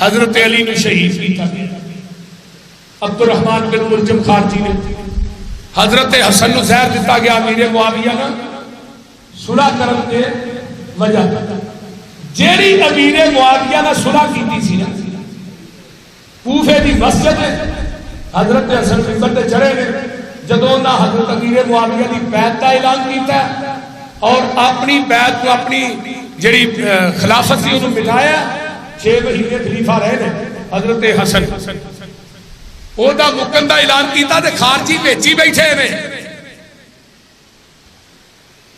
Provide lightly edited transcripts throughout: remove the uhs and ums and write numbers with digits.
حضرت علی نے شہید کیتا گیا. عبد الرحمن بن ملجم خارجی نے حضرت حسن نو زہر دیتا گیا. امیر معاویہ نا صلح کرن دے وجہ جیڑی امیر معاویہ نے صلح کیتی سی نا کوفے دی مسجد حضرت حسن ممبر تے چڑھے نے جدوں نہ حضرت امیر معاویہ دی بیعت کا اعلان کیتا ہے اور اپنی بیعت کو اپنی جڑی خلافت سی انہوں مٹایا. 6 مہینے خلیفہ رہے نے حضرت حسن. او دا مکن دا اعلان کیتا تے خارجی بھیجی بیٹھے نے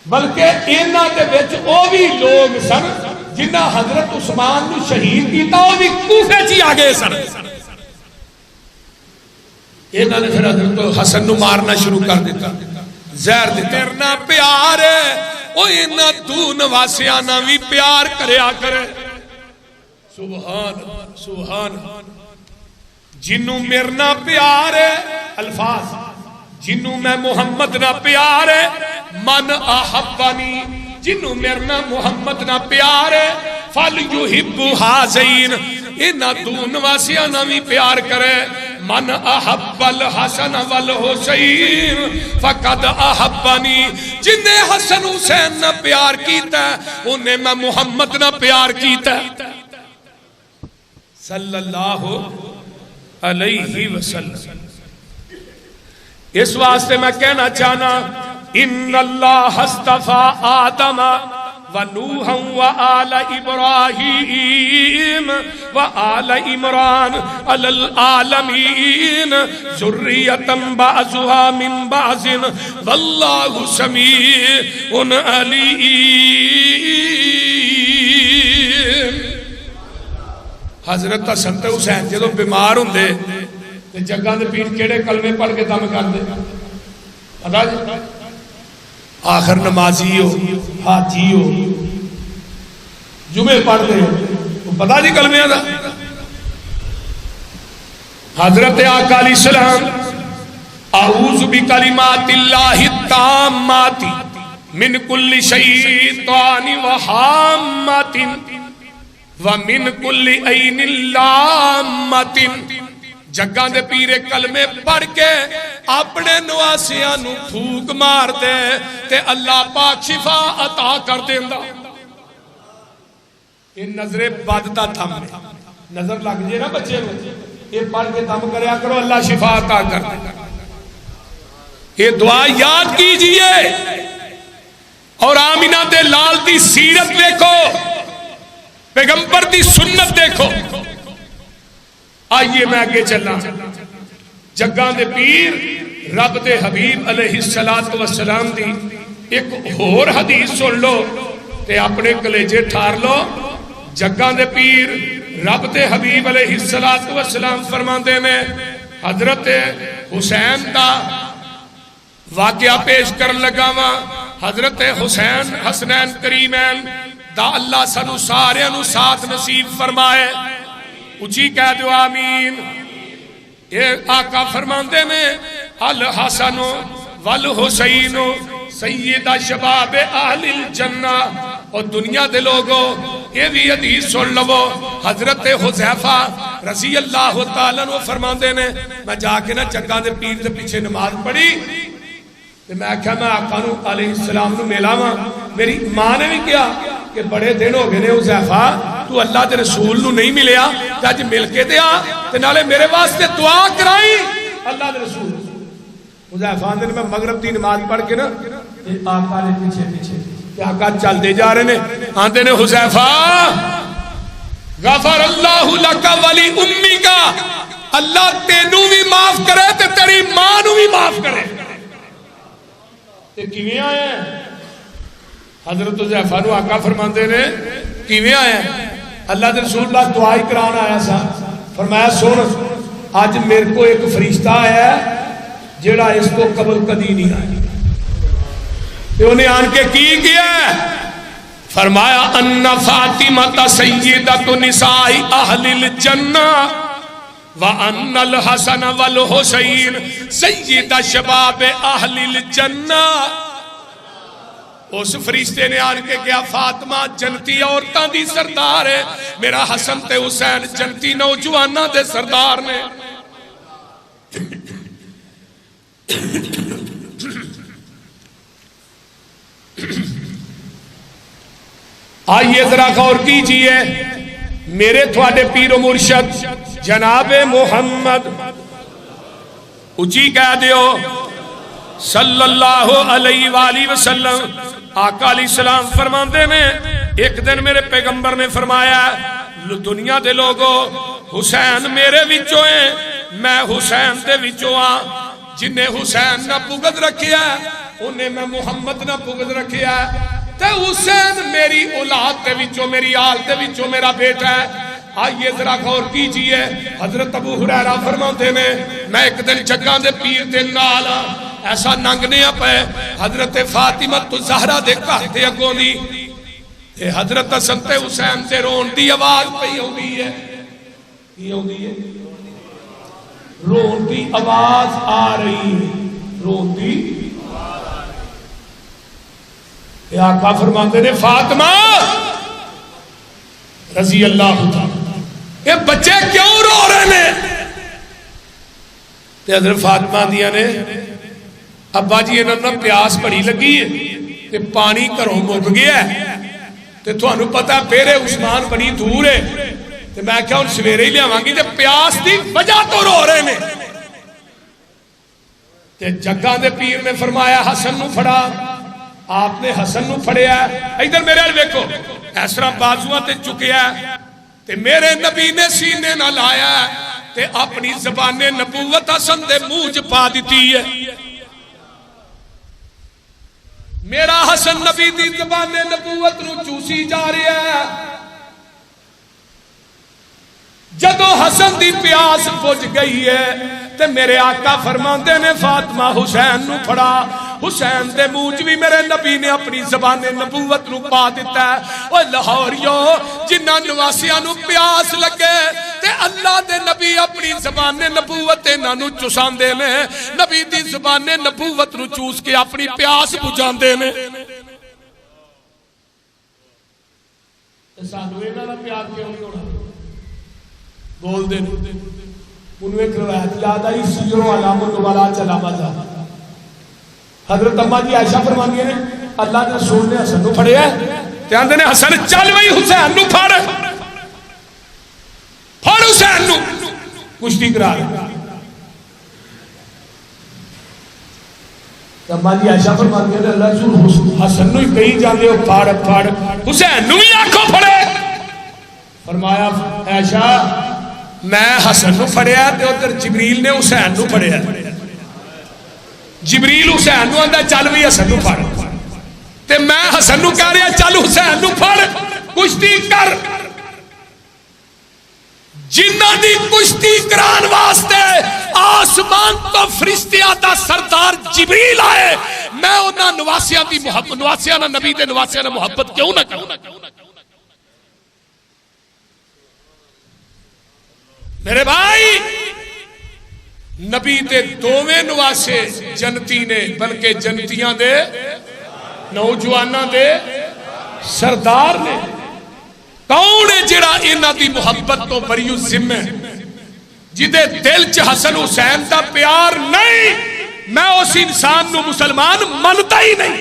بلکہ انہاں دے وچ او بھی لوگ سن جنہاں حضرت عثمان نو شہید کیتا او بھی کوفے چ آ گئے سن. انہاں نے پھر حضرت حسن نو مارنا شروع کر دیتا زہر دیتا. میرنا پیار او انہاں تو نواسیاں نہ وی پیار کریا کرے. سبحان سبحان. جنوں میرنا پیار ہے الفاظ جنوں میں محمد نہ پیار ہے من احبنی جنوں میرنا محمد نہ پیار ہے فلیحب ھذین انہاں دون واسیاں نہ بھی پیار کرے. من احب الحسن والحسین فقد احبنی جن نے حسن حسین نہ پیار کیتا ہے انہیں میں محمد نہ پیار کیتا ہے صلی اللہ علیہ وسلم. اس واسطے میں کہنا چاہنا ان اللہ اصطفیٰ آدم ونوحا وآل ابراہیم وآل عمران علی العالمین ذریۃ بعضها من بعض واللہ سمیع علیم. حضرت حسن تے حسین جدو بیمار ہوندے تے جگہ دے پیر کیڑے کلمے پڑھ کے دم کر دے پتا جی آخر نمازی ہو حاجی ہو جمعے پڑھ دے پتا جی کلمے دا. حضرت آقا علیہ السلام اعوذ بکلمات اللہ التامات من کل شیطان وہامت وَمِن كُلِّ عَيْنٍ لَامَّةٍ. جگہ دے پیرے کلمے پڑھ کے اپنے نواسیاں نو پھوک مار دے تے اللہ پاک شفا عطا کر دیندہ. یہ نظر بد دا دم ہے. نظر لگ جائے نا بچے میں یہ پڑھ کے دم کریا کرو اللہ شفا عطا کر دے. یہ دعا یاد کیجئے اور آمینہ دے لال دی سیرت دیکھو پیغمبر دی سنت دیکھو. آئیے میں آگے چلنا. جگہ دے پیر رب دے حبیب علیہ السلام دی ایک اور حدیث سن لو تے اپنے کلیجے ٹھار لو. جگہ دے پیر رب دے حبیب علیہ السلام فرماندے نے حضرت حسین دا واقعہ پیش کر لگا وا. حضرت حسین حسنین کریمین دا اللہ سنو سارے انو ساتھ نصیب فرمائے. اچھی کہہ دو آمین. یہ آقا فرماندے میں الحسن والحسین سیدہ شباب اہل الجنہ. اور دنیا دے لوگوں یہ بھی حدیث سن لو. حضرت حذیفہ رضی اللہ تعالیٰ عنہ فرماندے نے میں جا کے نا جگہ دے پیر دے پیچھے نماز پڑھی تو میں کہا میں آقا علیہ السلام نو ملا ہاں. میری ماں نے بھی کیا کہ بڑے دن ہو گئے نے حذیفہ تو اللہ دے رسول نو نہیں ملیا تے اج مل کے دیا تے نالے میرے واسطے دعا کرائی اللہ دے رسول. حذیفہ نے میں مغرب دی نماز پڑھ کے نا آقا نے پیچھے پیچھے تے آقا چل دے جا رہے نے آندے نے حذیفہ غفر اللہ لک ولی امی کا اللہ تینوں بھی معاف کرے تے تیری ماں نو بھی معاف کرے. تے کیویں آیا حضرت حذیفہ نو آقا فرماندے نے کیویں آیا اللہ دے رسول اللہ دعائی کران آیا سا. فرمایا سن آج میرے کو ایک فرشتہ آیا ہے جیڑا اس کو قبل کدی نہیں آیا. تے انہیں آن کے کی کیا ہے فرمایا ان فاطمہ سیدۃ نساء اہل الجنہ وَأَنَّ الْحَسَنَ وَالْحُسَيْنَ سَيِّدَ شَبَابِ أَهْلِ الْجَنَّةِ. اس فرشتے نے آن کے کہا فاطمہ جنتی عورتاں دی سردار ہے، میرا حسن تے حسین جنتی نوجواناں دے سردار نے۔ آئیے ذرا غور کیجئے، میرے تھوڑے پیر و مرشد جناب محمد اچھی کہہ دیو صلی اللہ علیہ وآلہ وسلم، آقا علیہ السلام فرماندے میں ایک دن میرے پیغمبر نے فرمایا دنیا دے لوگو حسین میرے وچوں ہیں، میں حسین دے وچوں ہاں، جنہیں حسین نہ بغض رکھیا انہیں میں محمد نہ بغض رکھیا، تے حسین میری اولاد دے وچوں میری آل دے وچوں میرا بیٹا ہے۔ آئیے ذرا غور کیجئے، حضرت ابو ہریرہ فرماتے میں ایک دن جگہ دے پیر دے نال ایسا ننگنے پہ حضرت فاطمہ الزہرا دے گھر دے اگوں دی تے حضرت حسن تے حسین تے رون دی آواز پئی ہوندی ہے، کی ہوندی ہے؟ رون دی آواز آ رہی ہے، رون دی اے آقا فرماتے نے فاطمہ رضی اللہ تعالی یہ بچے کیوں رو رہے ہیں؟ تے حضرت فاطمہ دیا نے ابا جی انہوں نے پیاس بڑی لگی ہے تے پانی گھروں مک گیا ہے تے تو انہوں پتا پیرے عثمان بڑی دور ہے تے میں کیا ان سویرے ہی لے آوانگی تے پیاس دی وجہ تو رو رہے ہیں۔ تے جگہ دے پیر نے فرمایا حسن نو پھڑا، آپ نے حسن نو پھڑیا ہے، ادھر میرے دیکھو اس طرح بازوਆਂ تے چکیا ہے تے میرے نبی نے سینے نہ لایا ہے تے اپنی زبان نبوت حسن دے منہ پا دیتی ہے۔ میرا حسن نبی دی زبان نبوت نو چوسی جا رہا ہے۔ جدو حسن دی پیاس بجھ گئی ہے تے میرے آقا فرماندے نے فاطمہ حسین نو پھڑا، حسین دے منہ بھی میرے نبی نے اپنی زبان نبوت نو پا دیتا ہے۔ اوہ لاہوریو جنہ نواسیاں نو پیاس لگے تے اللہ دے نبی اپنی زبان نبوت انہاں نو چساندے نے، نبی دی زبان نبوت نو چوس کے اپنی پیاس بجھاندے نے۔ سانو انہاں دا پیار کیوں نہیں ہونا؟ بول دے انہوں ایک روایت یاد آئی سیرو علام النبلا چلا بازا، حضرت اماں جی عائشہ فرماندی ہیں اللہ کے رسول نے حسن نو پھڑیا ہے تے آندے نے حسن چل وئی حسین نو پھڑ حسین نو کشتی کرا رہے۔ اماں جی عائشہ فرماندی ہیں اللہ کے رسول حسن نو ہی کہیں جاندے ہو پھڑ حسین نو ہی آنکھوں پھڑے۔ فرمایا عائشہ میں حسن نو پھڑیا تے ادھر جبریل نے حسین نو پھڑیا، جبریل حسین نو آندا چل وی حسن نو پھڑ تے میں حسن نو کہہ رہا چل حسین نو پھڑ کشتی کر۔ جنہ دی کشتی کران واسطے آسمان تو فرشتیاں دا سردار جبریل آئے، میں انہاں نواسیاں دی محبت، نواسیاں نہ نبی دے نواسیاں نہ محبت کیوں نہ کروں؟ میرے بھائی نبی دے دوویں نواسے جنتی نے بلکہ جنتیاں دے نوجواناں دے سردار نے۔ کون ہے جڑا انہاں دی محبت تو بری ذمہ جدے دل چ حسن حسین دا پیار نہیں، میں اس انسان نو مسلمان منتا ہی نہیں۔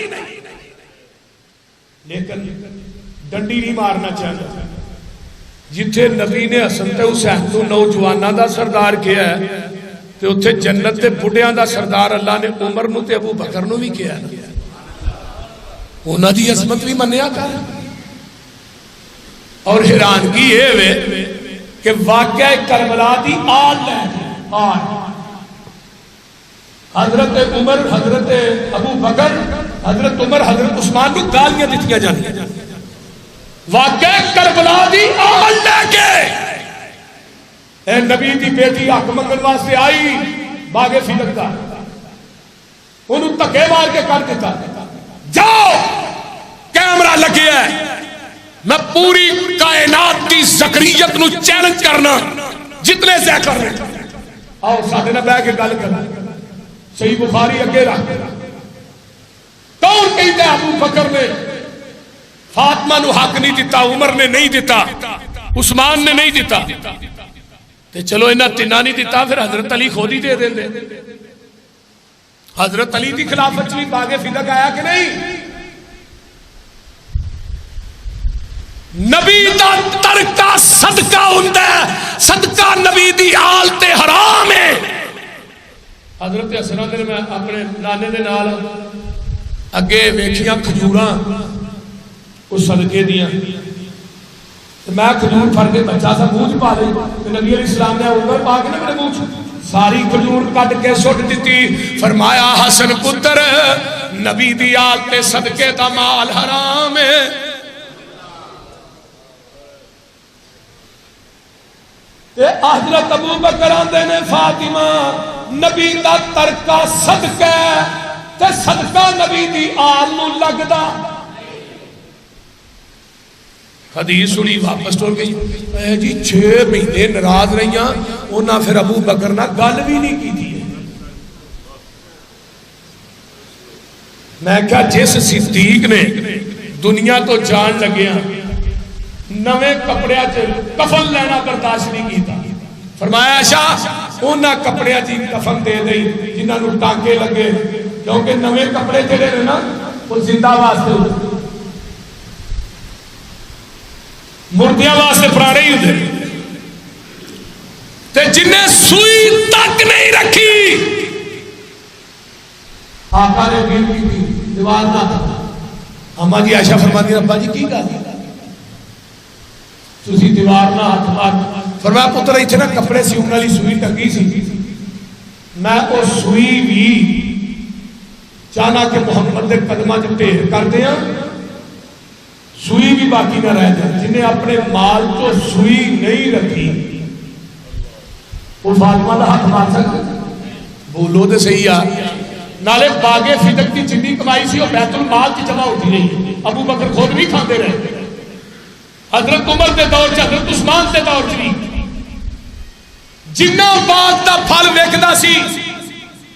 لیکن ڈنڈی نہیں مارنا چاہتا، جتھے نبی نے حسن تے حسین تو نوجواناں دا سردار کیا ہے تے اتھے جنت تے بڑھیاں دا سردار اللہ نے عمر نو تے ابو بکر نو بھی کیا ہے، انہاں دی عظمت بھی منیا کر۔ اور حیرانگی یہ ہے کہ واقعہ کربلا دی آل ہے، حضرت عمر، حضرت ابو بکر، حضرت عمر، حضرت عثمان کو گالیاں دیتیاں جاتی، واقعہ کربلا دی آل لے کے اے نبی دی بیٹی حق منگن واسطے آئی باغ فلک دا، انہوں تکے مار کے کر دیتا، جاؤ کیمرہ لگے ہے، میں پوری کائنات کی زکریت نو چیلنج کرنا جتنے سے کر رہے آؤ ساتھ نہ بہ کے گل کرنا۔ صحیح بخاری اگے رکھ کون کہتا ہے ابو بکر نے فاطمہ نو حق نہیں دیتا، عمر نے نہیں دیتا، عثمان نے نہیں دیتا، تے چلو انہاں تیناں نہیں دیتا، پھر حضرت علی خود ہی دے دیں دے۔ حضرت علی دی خلافت بھی باغ فدق آیا کہ نہیں؟ نبی دا ترکہ صدقہ ہوندا ہے، صدقہ نبی دی آل تے حرام ہے۔ حضرت حسن نے میں اپنے نانے دے نال اگے ویکھیاں کھجوراں اس صدقے دیاں، میں کھجور پھڑ کے بچہ سا منہ چ پا لئی، نبی علیہ السلام نے عمر پا کے نا میرے منہ چ ساری کھجور کٹ کے سٹ دیتی، فرمایا حسن پتر نبی دی آل تے صدقے دا مال حرام ہے۔ حضرت ابو بکر آندے نے فاطمہ نبی دا ترکہ صدقہ تے صدقہ نبی دی آل نو لگدا۔ حدیث سنی واپس ٹر گئی، اے جی 6 مہینے ناراض رہیاں، انہاں پھر ابو بکر نہ گل بھی نہیں کی تھی۔ میں کہا جس صدیق نے دنیا تو جان لگیا نویں کپڑے کفن لینا برداشت نہیں کیتا، فرمایا شاہ انہاں کپڑے جی کفن دے دئی جنہاں نو ٹانکے لگے، کیونکہ نویں کپڑے جڑے نے نا وہ زندہ واسطے ہوتے، مردیاں واسطے پرانے ہی ہوتے، تے جنہیں سوئی تک نہیں رکھی آقا نے دین کی تھی دیوار نہ تھا۔ اما جی عائشہ فرماتی ابا جی کی گل تسی دیوار نہ ہاتھ مار، فرمایا پتر ایتھے نا کپڑے سیون والی سوئی ٹنگی سی، میں وہ سوئی بھی چاہنا کہ محمد دے قدمہ جو ٹھیر کر دیا سوئی بھی باقی نہ رہ جائے۔ جنہیں اپنے مال تو سوئی نہیں رکھی وہ فاطمہ دا ہاتھ مار سکتے؟ بولو دے صحیح آ نالے باغ فدق کی جنی کمائی سی وہ بیت المال کی جمع ہوتی رہی، ابو بکر خود بھی کھاندے رہے، حضرت عمر دے دور چ حضرت عثمان دے دور چ بھی جنہ باغ دا پھل ویکھدا سی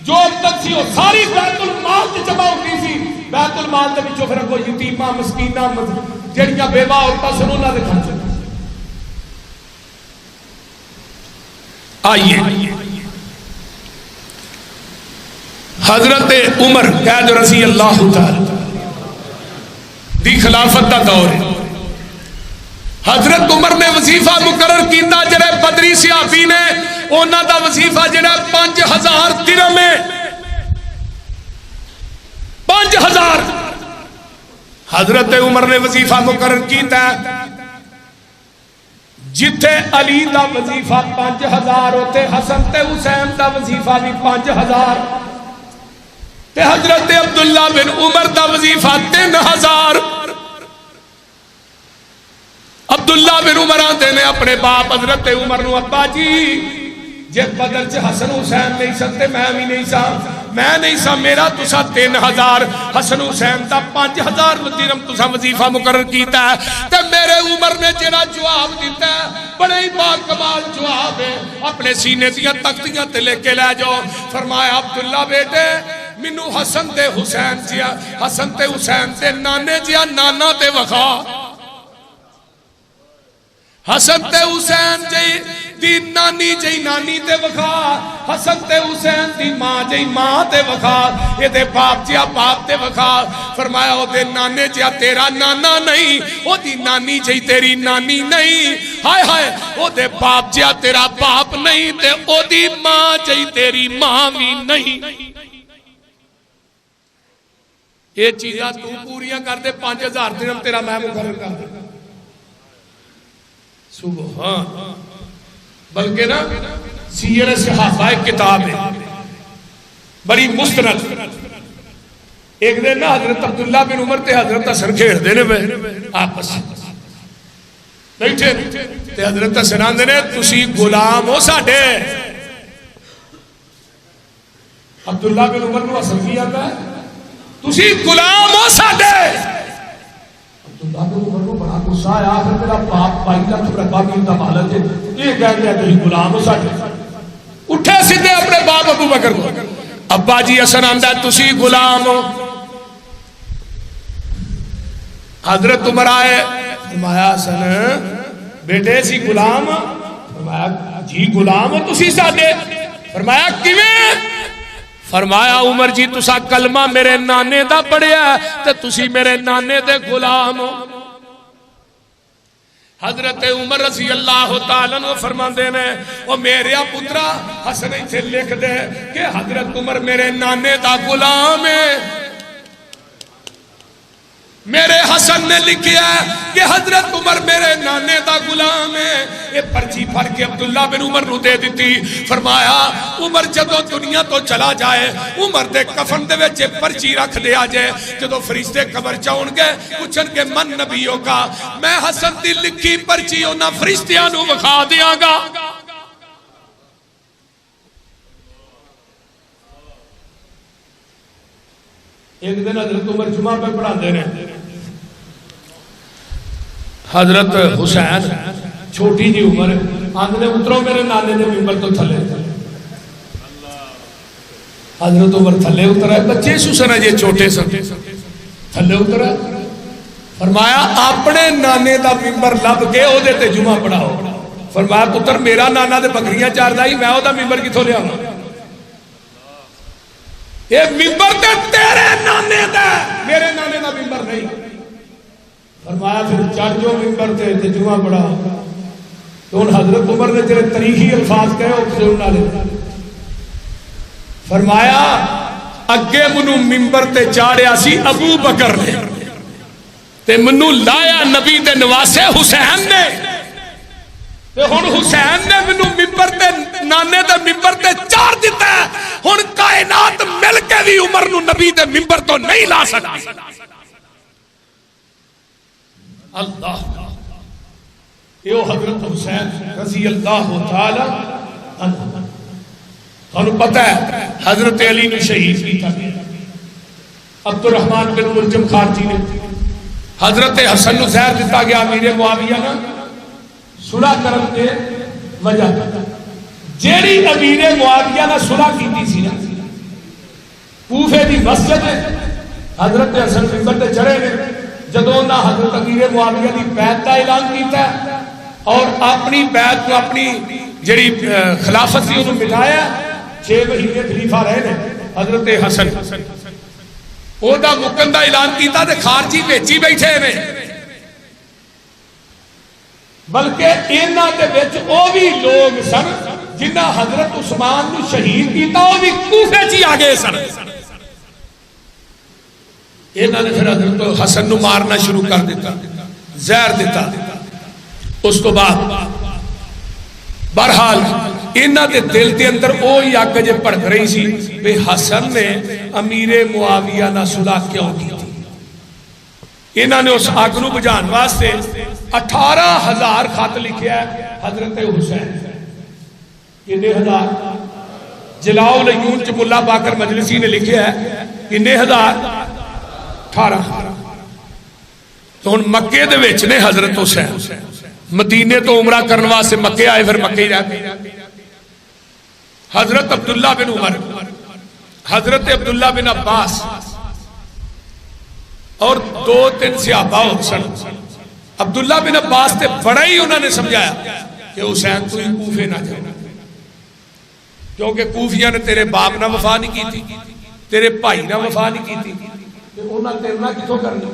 جو تک سی وہ ساری بیت المال کی جمع ہوتی سی، بیت المال دے وچوں پھر کوئی یتیماں مسکیناں جڑیاں بیوہ عورتاں سن انہاں دے خرچ۔ آئیے حضرت عمر قید رضی اللہ تعالی دی خلافت دا دور ہے، حضرت عمر نے وظیفہ مقرر کیتا جڑے بدری صحابی نے انہاں دا وظیفہ جڑا 5000 درہم ہے، 5000 حضرت عمر نے وظیفہ مقرر کیتا جتھے علی دا وظیفہ 5000 ہوتے حسن تے حسین دا وظیفہ بھی 5000 تے حضرت عبداللہ بن عمر دا وظیفہ 3000۔ عبداللہ بن عمر آتے نے اپنے باپ حضرت عمر نو ابا جی جے بدر چ حسن حسین نہیں سکتے میں بھی نہیں سا، میں نہیں سا، میرا تسا 3000 حسن حسین دا 5000 درہم تسا وظیفہ مقرر کیتا ہے، تے میرے عمر نے جڑا جواب دیتا ہے بڑے ہی با کمال جواب ہے، اپنے سینے دیاں تختیاں تے لے کے لے جاؤ۔ فرمایا عبداللہ بیٹے مینوں حسن تے حسین جیا، حسن تے حسین تے نانے جیا نانا تے وخا، حسن تے حسین دی نانی جی نانی تے وخا، حسن تے حسین دی ماں جی ماں تے وخا، یہ دے باپ جیا باپ تے وخا۔ فرمایا او دے نانے جیا تیرا نانا نہیں، او دی نانی جی تیری نانی نہیں، ہائے ہائے او دے باپ جیا تیرا باپ نہیں، تے او دی ماں جی تیری ماں بھی نہیں۔ یہ چیزاں تو پوریاں کر دے 5000 درہم تیرا میں مقرر کر دے۔ سبحان، بلکہ نا سیر صحابہ ایک کتاب ہے بڑی مستند، ایک دن نا حضرت عبداللہ بن عمر تے حضرت حسن کھیڑ دینے میں آپس بیٹھے تے حضرت حسن آندے نے تسی غلام ہو ساڑھے، عبداللہ بن عمر نو حسن کی آتا ہے تسی غلام ہو ساڑھے۔ عبداللہ بن عمر نو بڑا غصہ آیا، آخر میرا باپ 22 لاکھ رقبہ کی انتا مالت ہے، یہ کہہ گیا تسی غلام ہو ساڑھے۔ اٹھے سیدھے اپنے باپ ابو بکر کو، ابا جی حسن آندہ ہے تسی غلام ہو، حضرت عمر آئے، فرمایا حسن بیٹے سی غلام؟ فرمایا جی غلام ہو تسی ساڈے۔ فرمایا کیویں؟ فرمایا عمر جی تسا کلمہ میرے نانے دا پڑھیا تے تسی میرے نانے دے غلام ہو۔ حضرت عمر رضی اللہ تعالیٰ عنہ فرماندے نے او میرے پترا حسن ایتھے لکھ دے کہ حضرت عمر میرے نانے دا غلام ہے۔ میرے حسن نے لکھیا کہ حضرت عمر میرے نانے دا غلام ہے۔ یہ پرچی پھڑ کے عبداللہ بن عمر نو دے دیتی۔ فرمایا عمر جدو دنیا تو چلا جائے عمر دے کفن دے وچ پرچی رکھ دے آجے، جدو فرشتے قبر چاؤن گے پوچھن کے من نبیوں کا، میں حسن دی لکھی پرچی انہاں فرشتیاں نو وکھا دیاں گا۔ ایک دن حضرت عمر جمعہ پہ پڑھا دے رہے، حضرت حسین چھوٹی جی عمر آندھنے اترو میرے نانے دے ممبر تو تھلے۔ حضرت عمر تھلے اتر ہے، بچے سوسن ہے یہ چھوٹے سن، تھلے اتر ہے۔ فرمایا اپنے نانے دا ممبر لب کے او دے تے جمعہ پڑھاؤ۔ فرمایا پتر میرا نانا دے بکریاں چار دائی، میں او دا ممبر کی تھو لیا ہوں۔ یہ ممبر تے تیرے نانے دا، میرے نانے دا ممبر نہیں۔ فرمایا پھر چڑھ جو ممبر تے جمعہ پڑھا۔ تو ان حضرت عمر نے تیرے تاریخی الفاظ کہے او سننا لے۔ فرمایا اگے منو ممبر تے چاڑیا سی ابو بکر نے تے منو لایا نبی دے نواسے حسین نے، تے ہن حسین نے منو ممبر تے نانے دے ممبر تے چار دیتا ہے۔ ہن کائنات مل کے بھی عمر نو نبی دے ممبر تو نہیں لا سکتی۔ اللہ یہ حضرت حسین رضی اللہ تعالی عنہ، ہمیں پتہ ہے حضرت علی نے شہید کیتا گیا۔ عبد الرحمن بن ملجم خارجی نے حضرت حسن نو زہر دیتا گیا امیر معاویہ نا صلح کرن دے وجہ جیڑی امیر معاویہ نا صلح کیتی سی نا کوفے دی مسجد حضرت حسن ممبر تے چڑھے نے، جدوں نہ حضرت امیر معاویہ دی بیعت دا اعلان کیتا ہے اور اپنی بیعت کو اپنی جڑی خلافت سی انہوں مٹایا، 6 مہینے خلیفہ رہے نے حضرت حسن، او دا مکن دا اعلان کیتا تے خارجی بھیجی بیٹھے نے، بلکہ انہاں دے وچ او بھی لوگ سن جنہاں حضرت عثمان نو شہید کیتا، او بھی کوفے چ آ گئے سن۔ انہاں نے پھر حضرت حسن نو مارنا شروع کر دیتا، زہر دیتا۔ اس کو بعد بہرحال انہاں دے دل دے اندر اوہی اگ جے بھڑک رہی سی کہ حسن نے امیر معاویہ نہ صلح کیوں کی تھی۔ انہاں نے اس اگ نو بجھان واسطے 18,000 خط لکھیا ہے حضرت حسین۔ کتنے ہزار؟ جلاؤ العیون چ ملا باقر مجلسی نے لکھیا ہے کتنے ہزار؟ 18۔ تو ہن مکے دے وچ نے حضرت حسین، مدینے تو عمرہ کرنے واسطے مکے آئے، پھر مکے ہی رہ گئے۔ حضرت عبداللہ بن عمر، حضرت عبداللہ بن عباس اور 2-3 صحابہ سن۔ عبداللہ بن عباس تے بڑا ہی انہوں نے سمجھایا کہ حسین تو ہی کوفے نہ جاؤ، کیونکہ کوفیاں نے تیرے باپ نہ وفا نہیں کی تھی، تیرے بھائی نہ وفا نہیں کی تھی، انہوں نے تیرنا کتوں کرنی۔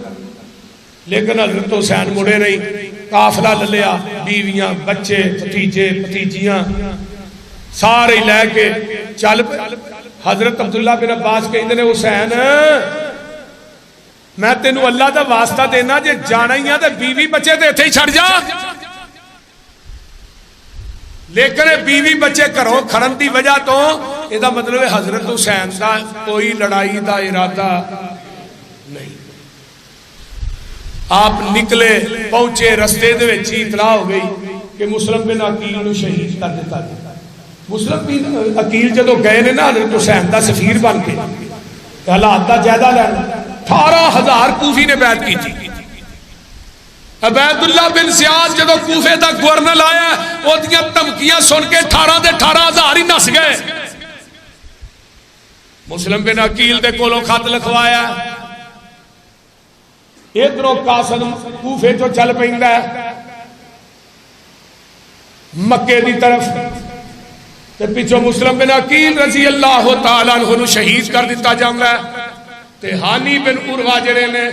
لیکن حضرت حسین مڑے نہیں، قافلہ للیا، بیویاں بچے بھتیجے بھتیجیاں سارے لے کے چل پے۔ حضرت عبداللہ بن عباس کہندے نے حسین میں تینوں اللہ دا واسطہ دینا جے جانا ہی ہے تے بیوی بچے تے ایتھے ہی چھڑ جا، لیکن بیوی بچے گھروں کھڑن دی وجہ تو یہ دا مطلب ہے حضرت حسین دا کوئی لڑائی دا ارادہ نہیں۔ آپ نکلے پہنچے رستے دے وچ اطلاع ہو گئی کہ مسلم بن عقیل نو شہید کر دیتا گیا۔ مسلم بن عقیل جدو گئے نے نا حضرت حسین دا سفیر بن کے حالات دا جائزہ لینا، 18,000 کوفی نے بیعت کی تھی۔ عبید اللہ بن زیاد جدو کوفے دا گورنر آیا وہ دیاں دھمکیاں سن کے 18,000 ہی نس گئے۔ مسلم بن عقیل دے کولوں خط لکھوایا ادھروں قاسم کوفے چو چل پیندا ہے مکے دی طرف، تے پچھو مسلم بن عقیل رضی اللہ تعالیٰ عنہ نو شہید کر دیتا جاندا ہے، تے ہانی بن عروہ جڑے نے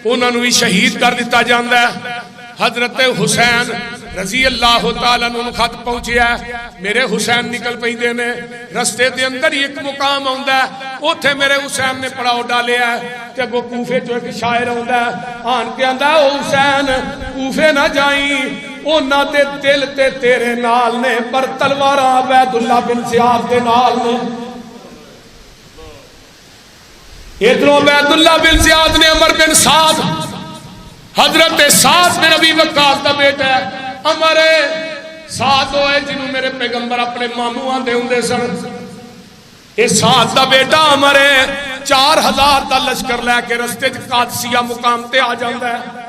انہاں نو بھی شہید کر دیتا جاندا ہے۔ حضرت حسین رضی اللہ تعالیٰ عنہ خط پہنچیا ہے، میرے حسین نکل پیندے نے، رستے دے اندر ہی ایک مقام آندا ہے، اوتھے میرے حسین نے پڑاؤ ڈالیا ہے، تے وہ کوفے چو ایک شاعر آندا ہے، آن کے آندا ہے او حسین کوفے نہ جائیں، اونا دے دل تے تیرے نال نے پر تلواراں عبید اللہ بن زیاد دے نال نے۔ ادھروں عبید اللہ بن زیاد نے عمر بن سعد، حضرت سعد بن ابی وقاص دا بیٹا ہے، عمر سعد ہوئے جنہوں میرے پیغمبر اپنے ماموں آندے ہوندے سن، اے سعد دا بیٹا عمر 4000 دا لشکر لے کے رستے قادسیہ مقام تے آ جاندا ہے۔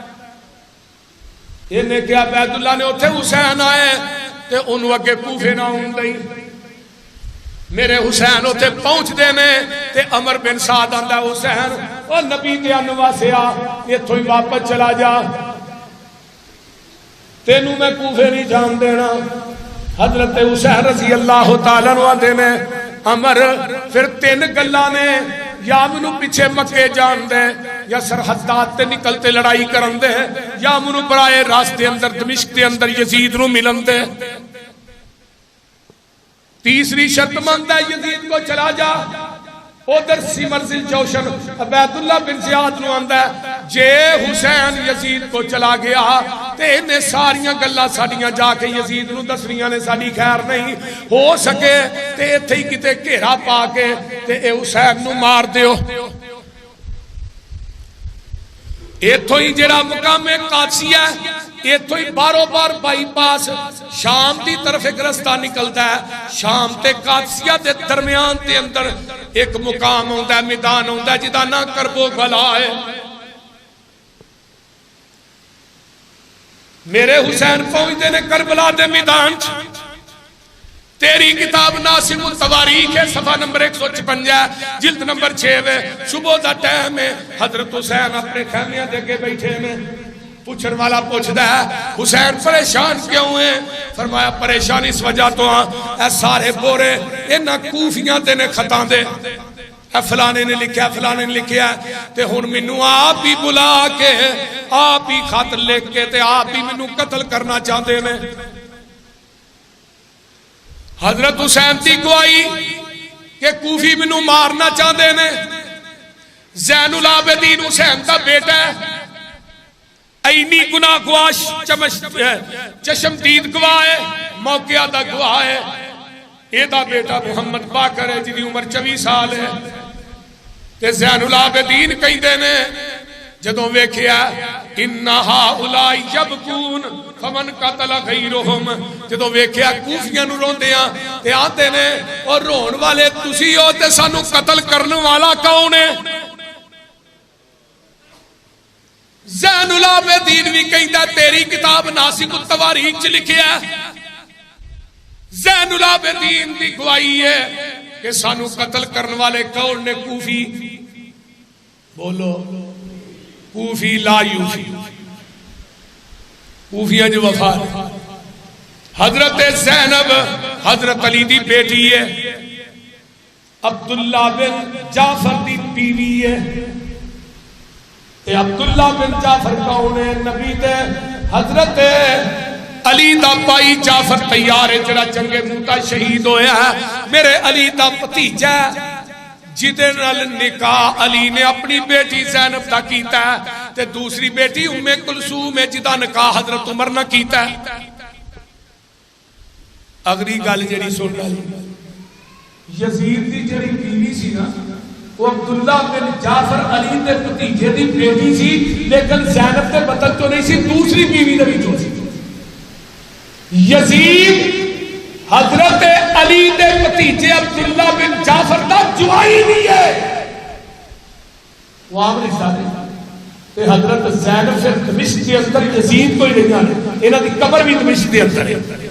انہیں کیا عبید اللہ نے اتھے حسین آئے تے انہوں اگے کوفے نہ ہوندے، میرے حسین اتھے پہنچ دینے تے عمر بن سعد آندہ حسین اور نبی تے انواسے آ یہ تھوئی واپس چلا جا، تینوں میں کوفے نہیں جان دینا۔ حضرت حسین رضی اللہ تعالیٰ عنہ دینے عمر پھر 3 گلاں نے یا منو پیچھے مکے جان دے یا سرحدات تے نکلتے لڑائی کرن دے یا منو برائے راستے اندر دمشق دے اندر یزید نو ملن دے۔ تیسری شرط مند ہے یزید کو چلا جا، ادھر سی مرزل جوشن عبید اللہ بن زیاد نو آندا ہے جے حسین یزید کو چلا گیا تے انہیں ساریاں گلاں ساڑیاں جا کے یزید نو دسنیاں نے ساڑی خیر نہیں ہو سکے تے اتھے ہی کتے گھیرا پا کے تے اے حسین نو مار دیو۔ ایتھو ہی جڑا مقام قادسیہ ہے، ایتھو ہی بارو بار بائی پاس شام دی طرف ایک رستہ نکلتا ہے، شام تے قادسیہ دے درمیان تے اندر ایک مقام ہوندہ ہے، میدان ہوندہ ہے جدا نہ کربو بھلا ہے۔ میرے حسین پہنچتے نے کربلا دے میدان، تیری کتاب ناصم التواریخ ہے، صفحہ نمبر 156 جلد نمبر 6 صبح دا ٹائم ہے، حضرت حسین اپنے خیمیاں دے کے بیٹھے میں، پوچھن والا پوچھتا ہے حسین پریشان کیوں ہیں؟ فرمایا پریشان اس وجہ تو اے سارے بورے انہا کوفیاں دے نے خطاں دے، اے فلانے نے لکھیا فلانے نے لکھیا تے ہن منو آپ ہی بلا کے آپ ہی خط لکھ کے تے آپ ہی منو قتل کرنا چاہتے نے۔ حضرت حسین دی گواہی کہ کوفی منو مارنا چاہتے نے، زین العابدین حسین دا بیٹا ہے، اینی گناہ گواش چشمدید گواہ ہے، موقعہ دا گواہ ہے، اے دا بیٹا محمد باقر ہے جنہی عمر 24 سال ہے، تے زین العابدین کہیں دینے جدوں ویکھیا انہا اولائی یبکون فمن قتل غیرہم، جدوں ویکھیا کوفیاں نو روندیاں تے آتے نے اور رون والے تسی ہو تے سانو قتل کرنے والا کون ہے؟ زین العابدین بھی کہتا تیری کتاب ناصم التواریخ چ لکھیا زین العابدین دی گواہی ہے کہ سانو قتل کرنے والے کون نے؟ کوفی، بولو کوفی لا یوفی، کوفی جو وفا ہے۔ حضرت زینب حضرت علی دی بیٹی ہے، عبداللہ بن جعفر دی بیوی ہے، عبداللہ بن جعفر کون ہے؟ نبی دے حضرت علی دا پائی جعفر تیار ہے جڑا جنگ موتا شہید ہویا ہے، میرے علی دا بھتیجا جدے نال نکاح علی نے اپنی بیٹی زینب دا کیتا ہے تے دوسری بیٹی ام کلثوم ہے جدا نکاح حضرت عمر نہ کیتا ہے۔ اگلی گل جڑی سن لی، یزید دی جڑی بیوی سی نا وہ عبداللہ بن جعفر علی دے بھتیجے دی بیٹی سی، لیکن زینب دے بدل تو نہیں سی، دوسری بیوی دے وچوں سی۔ یزید حضرت علی دے بھتیجے عبداللہ بن جعفر دا جوائی بھی ہے، وہ عام رشتہ ہے تے حضرت زینب سے دمشق کے اندر یزید کو ہی نہیں آنے، انہاں دی قبر بھی دمشق کے اندر ہے۔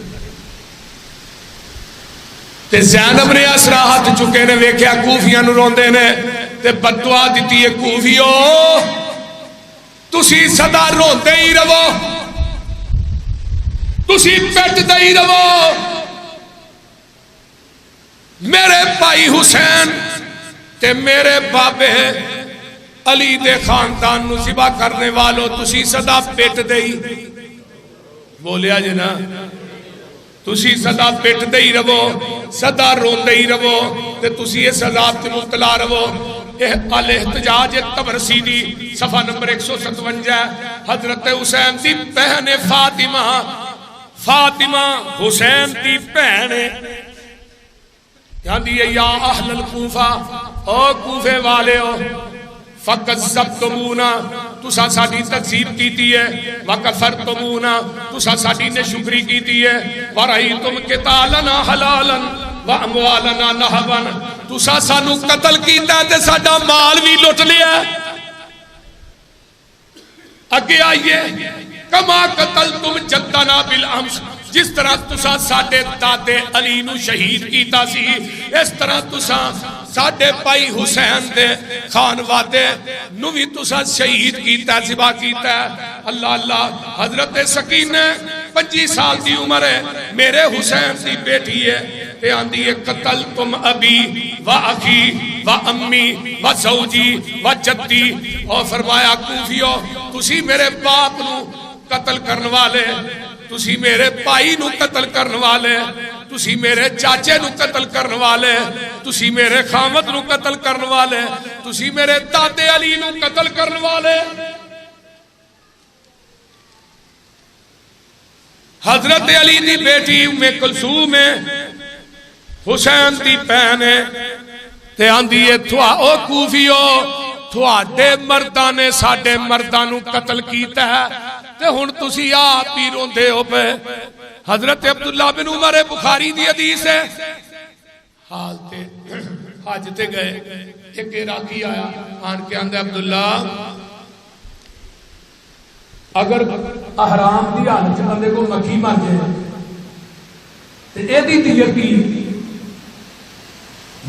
تے زینب نے اسرا ہاتھ چکے نے ویکھیا کوفیاں نو روندے نے تے بددعا دتی ہے کوفیو تسی سدا روندے ہی رہو، تسی پٹدے ہی رہو۔ میرے بھائی حسین تے میرے بابے علی دے خاندان نو ذبح کرنے والو تسی سدا پٹدے ہی بولیا جی نا، تسی سدا پٹدے ہی رہو، سدا روندے ہی رہو، تے تسی یہ سزا تے مبتلا رہو۔ الاحتجاج طبرسی دی صفحہ نمبر 157 حضرت حسین دی بہن فاطمہ حسین دی بہن یہاں دی یا اہل الکوفہ، او کوفے والے ہو، فَكَذَّبْتُمُونَا تُسا ساڈی تکذیب کیتی ہے، وَكَفَرْتُمُونَا تُسا ساڈی ناشکری کیتی ہے، وَرَأَيْتُمْ قِتَالَنَا حَلَالًا وَأَمْوَالَنَا نَهَبًا تُسا سانو قتل کیتا ہے تے ساڈا مال بھی لٹ لیا۔ اگے آئیے، کما قتلتم جدنا بالامس، جس طرح تسا ساڈے دادے علی نو شہید کیتا سی، اس طرح تسا ساڈے بھائی حسین دے خانوادے نو بھی تسا شہید کیتا، ذبح کیتا ہے۔ اللہ اللہ، حضرت سکینہ 25 سال دی عمر ہے، میرے حسین دی بیٹی ہے، تے آندی ہے قتلتم ابی و اخی و امی و زوجی و جدی، اور فرمایا کوفیو تسی میرے باپ نو قتل کرنے والے، تسی میرے بھائی نو قتل کرنے والے، تسی میرے چاچے نو قتل کرنے والے، تسی میرے خامد نو قتل کرنے والے، تسی میرے دادے علی نو قتل کرنے والے۔ حضرت علی دی بیٹی ام کلثوم ہے، حسین دی بہن ہے، تے آندی ہے او کوفیو تھوڑے مرداں نے ساڈے مرداں نو قتل کیتا ہے، تے ہن تسی آپ ہی روندے ہو پے۔ حضرت عبداللہ بن عمر بخاری دی حدیث ہے، حال تے حج تے گئے، ایک عراقی آیا آن کے آندے عبداللہ اگر احرام دی حالت بندے کو مکھی مر جائے تے ایدی دیت کی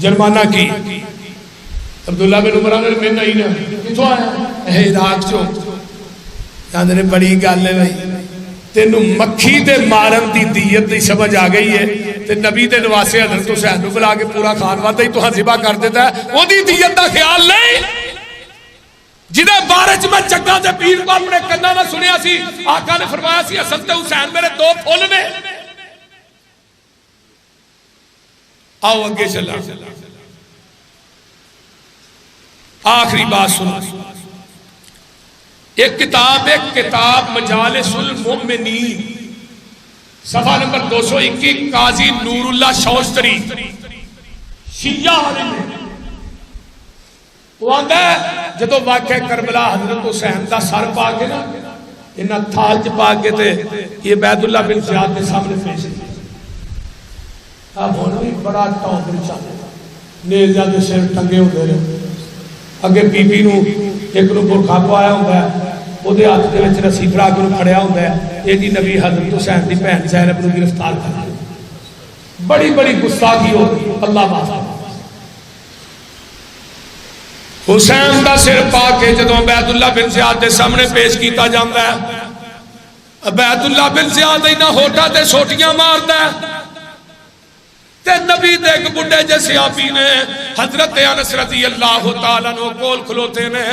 جرمانہ کی۔ عبداللہ بن عمر میں نہیں نا کتھوں آیا عراق چو، یاد نے بڑی گل ہے بھائی، تینوں مکھی دے مارن دی دیت دی سمجھ آ گئی ہے، تے نبی دے نواسے حضرت حسین نو بلا کے پورا خانوادہ ہی تو ذبح کر دیتا ہے، وہ دی دیت دا خیال نہیں۔ جنہیں بارچ میں چگا دے پیر کو اپنے کنا میں سنیا سی، آقا نے فرمایا سی حسن حسین میرے دو پھول نے۔ آؤ اگے چلا، آخری بات سنا، ایک کتاب مجالس المؤمنین صفحہ نمبر 221 قاضی نور اللہ شوستری شیعہ عالم، وہ آندہ ہے جدو واقعہ کربلا حضرت حسین دا سر پا کے نا انہا تھال چ پا کے تے یہ عبید اللہ بن زیاد کے سامنے پیش ہے، اب ہونا بھی بڑا ٹاؤں چاہتے نیزہ دے سر ٹنگے ہوتے رہے، اگے بی بی نو ایک نو برخا کو آیا ہوتا ہے، وہ دے ہاتھ دے وچ رسی پھڑا کے نو کھڑیا ہوتا ہے، یہ جی نبی حضرت حسین دی بہن زینب نو گرفتار کر کے بڑی بڑی گستاخی ہوتی، اللہ معاف۔ حسین دا سر پا کے جدوں عبید اللہ بن زیاد دے سامنے پیش کیتا جاندا ہے، عبید اللہ بن زیاد انہاں ہوٹا تے سوٹیاں ماردا ہے، تے نبی دے ایک بڑھے جیسے آپی نے حضرت انس رضی اللہ تعالیٰ عنہ کول کھلوتے نے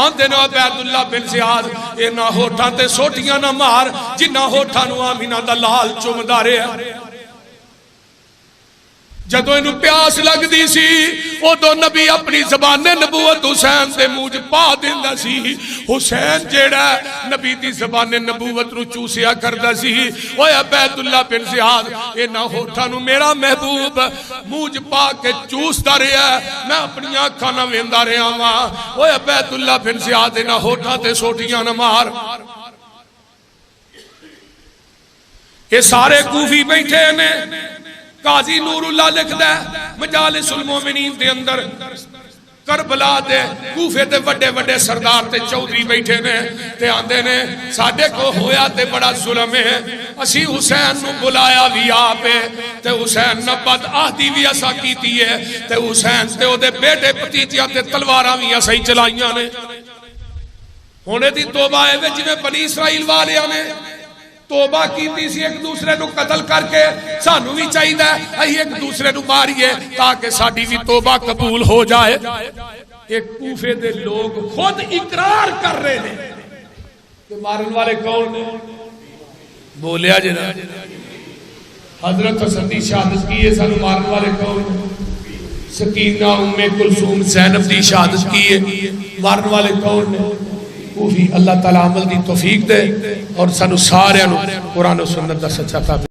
آندے نو عبید اللہ بن زیاد انہاں ہوٹا تے سوٹیاں نہ مار جنہاں ہوٹا نو آمینہ دا لال چمدا رہے۔ جدو انہوں پیاس لگ دی سی وہ دو نبی اپنی زبان نبوت حسین دے موج پا دیندہ سی، حسین جیڑا نبی دی زبان نبوت رو چوسیا کردہ سی، اوہ عبید اللہ بن زیاد اینا ہوتھانو میرا محبوب موج پا کے چوس دا رہا ہے، میں اپنی آنکھانا ویندہ رہا ہوں، اوہ عبید اللہ بن زیاد اینا ہوتھا تے سوٹیاں نہ مار۔ یہ سارے کوفی بیٹھے ہیں، قاضی نور اللہ لکھ دے مجالس المومنین دے اندر کربلا دے کوفے دے وڈے وڈے سردار تے چودری بیٹھے نے تے آندے نے ساڈے کو ہویا تے بڑا ظلم ہے، اسی حسین نو بلایا بھی آپے تے حسین نہ بد آہدی بھی ایسا کیتی ہے تے حسین تے او دے بیٹے پتیجیاں تے تلواراں بھی ایسا ہی چلائیاں نے۔ ہونے دی توبہ ہے جی میں بنی اسرائیل والے نے توبہ کیتی سی ایک دوسرے نو قتل کر کے سانو بھی چاہیے اہی ایک دوسرے نو ماریے تاکہ ساڈی بھی توبہ قبول ہو جائے. ایک کوفے دے لوگ خود اقرار کر رہے ہیں کہ مارن والے کون نے؟ بولیا جنا حضرت حسن دی شہادت کی ہے. سانو مارن والے کون نے؟ سکینہ ام کلثوم زینب دی شہادت کی ہے. مارن والے کون نے؟ کوفی. اللہ تعالی عمل دی توفیق دے اور سانو سارے قرآن و سنت دا سچا تابع